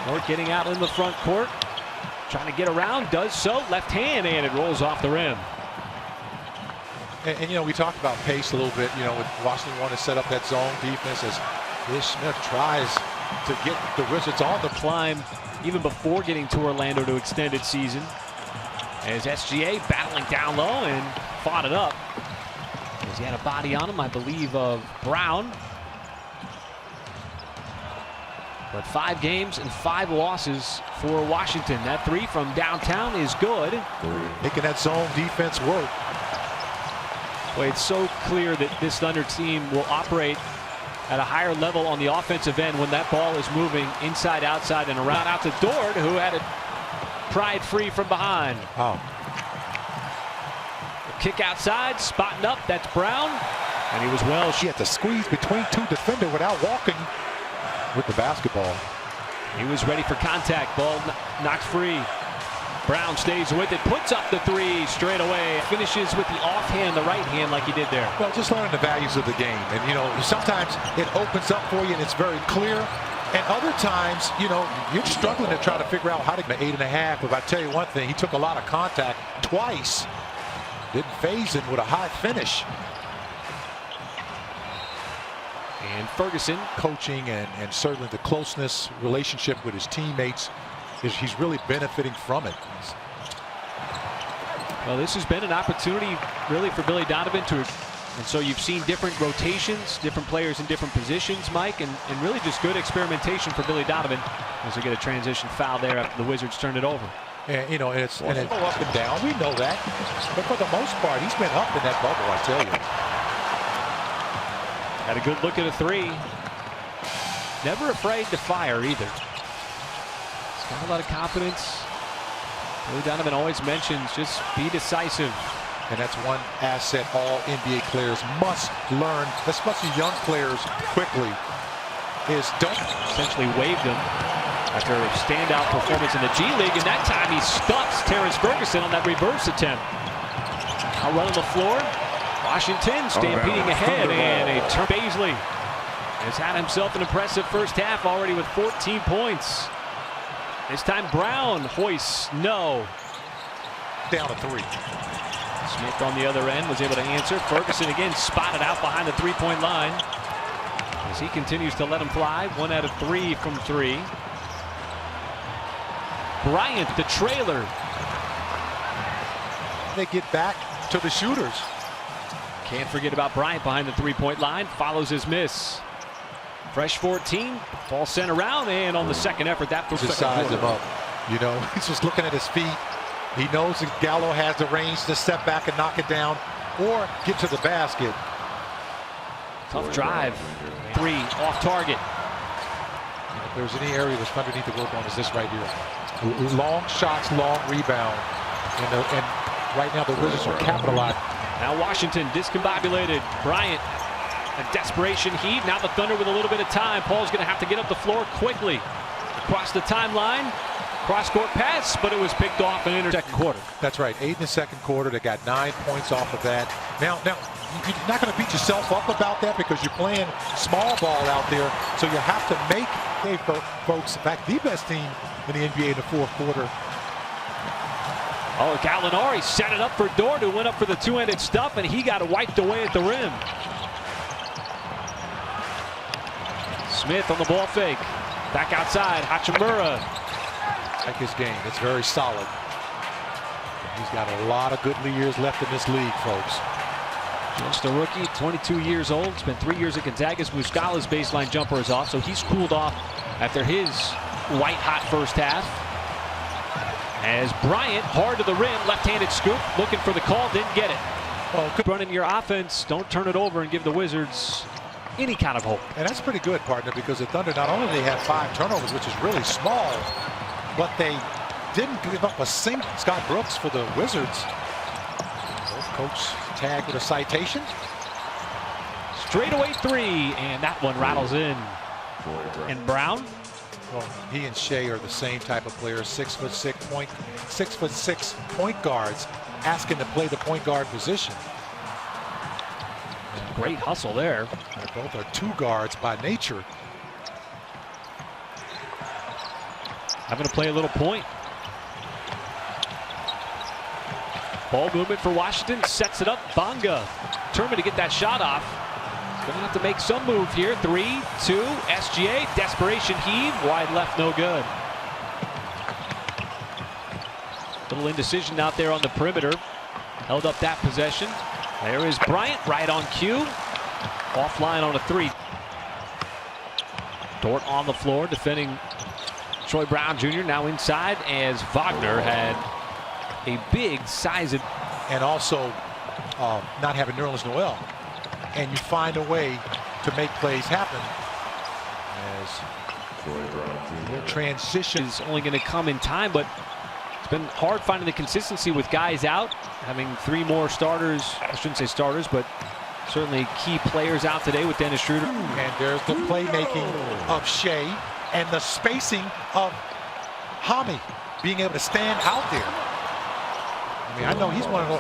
York getting out in the front court. Trying to get around, does so. Left hand, and it rolls off the rim. And you know, we talked about pace a little bit, you know, with Washington wanting to set up that zone defense as Ish Smith tries to get the Wizards on the climb even before getting to Orlando to extended season. As SGA battling down low and fought it up. As he had a body on him, I believe, of Brown. But 5 games and 5 losses for Washington. That three from downtown is good. Making that zone defense work. Well, it's so clear that this Thunder team will operate at a higher level on the offensive end when that ball is moving inside, outside, and around. Out to Dort, who had it pried free from behind. Oh. Kick outside, spotting up. That's Brown. And he was well. She had to squeeze between 2 defenders without walking with the basketball. He was ready for contact. Ball knocked free. Brown stays with it, puts up the three straight away. Finishes with the offhand, the right hand, like he did there. Well, just learning the values of the game. And, you know, sometimes it opens up for you and it's very clear. And other times, you know, you're struggling to try to figure out how to get 8.5. But I tell you one thing, he took a lot of contact twice. Didn't phase him with a high finish. And Ferguson coaching and certainly the closeness relationship with his teammates, he's really benefiting from it. Well, this has been an opportunity really for Billy Donovan to, and so you've seen different rotations, different players in different positions, Mike, and really just good experimentation for Billy Donovan as we get a transition foul there after the Wizards turned it over. And you know, it's up and down. We know that, but for the most part, he's been up in that bubble. I tell you. Had a good look at a three. Never afraid to fire either. He's got a lot of confidence. Billy Donovan always mentions just be decisive. And that's one asset all NBA players must learn, especially young players, quickly, is don't. Essentially waved him after a standout performance in the G League, and that time he stuffs Terrence Ferguson on that reverse attempt. Now running the floor. Washington stampeding ahead, and a turn. Bazley has had himself an impressive first half already with 14 points. This time Brown hoists no. Down to 3. Smith on the other end was able to answer. Ferguson again spotted out behind the three-point line as he continues to let him fly. 1 out of 3 from 3. Bryant, the trailer. They get back to the shooters. Can't forget about Bryant behind the three-point line. Follows his miss. Fresh 14. Ball sent around, and on the second effort, that was just size him up. You know, he's just looking at his feet. He knows that Gallo has the range to step back and knock it down or get to the basket. Tough drive. 3 off target. If there's any area that's Thunder need to work on is this right here. Long shots, long rebound. And right now the Wizards are capitalizing. Now Washington discombobulated. Bryant, a desperation heat. Now the Thunder with a little bit of time. Paul's going to have to get up the floor quickly. Across the timeline. Cross-court pass, but it was picked off in the second quarter. That's right. 8 in the second quarter. They got 9 points off of that. Now, you're not going to beat yourself up about that because you're playing small ball out there. So you have to make, hey, folks, in fact, the best team in the NBA in the fourth quarter. Oh, Gallinari set it up for Dort, who went up for the two-handed stuff, and he got wiped away at the rim. Smith on the ball fake. Back outside, Hachimura. Like his game, it's very solid. He's got a lot of good years left in this league, folks. Just a rookie, 22 years old. Spent 3 years at Gonzaga's. Muscala's baseline jumper is off, so he's cooled off after his white-hot first half. As Bryant, hard to the rim, left-handed scoop, looking for the call, didn't get it. Well, running your offense, don't turn it over and give the Wizards any kind of hope. And that's pretty good, partner, because the Thunder not only they had 5 turnovers, which is really small, but they didn't give up a single. Scott Brooks for the Wizards. Coach tagged with a citation. Straightaway 3, and that one rattles in. And Brown? Well, he and Shea are the same type of players, 6'6" point guards, asking to play the point guard position. Great hustle there. They both are 2 guards by nature. having to play a little point. Ball movement for Washington, sets it up. Bonga determined to get that shot off. He's gonna have to make some move here. 3-2, SGA, desperation heave, wide left, no good. Little indecision out there on the perimeter. Held up that possession. There is Bryant, right on cue. Offline on a 3. Dort on the floor, defending Troy Brown Jr. now inside as Wagner had a big size. And also not having Nerlens Noel. And you find a way to make plays happen as their transition Is only going to come in time, but it's been hard finding the consistency with guys out. Having 3 more starters, I shouldn't say starters, but certainly key players out today with Dennis Schroeder. And there's the playmaking of Shea and the spacing of Hami being able to stand out there. I mean, I know he's one of those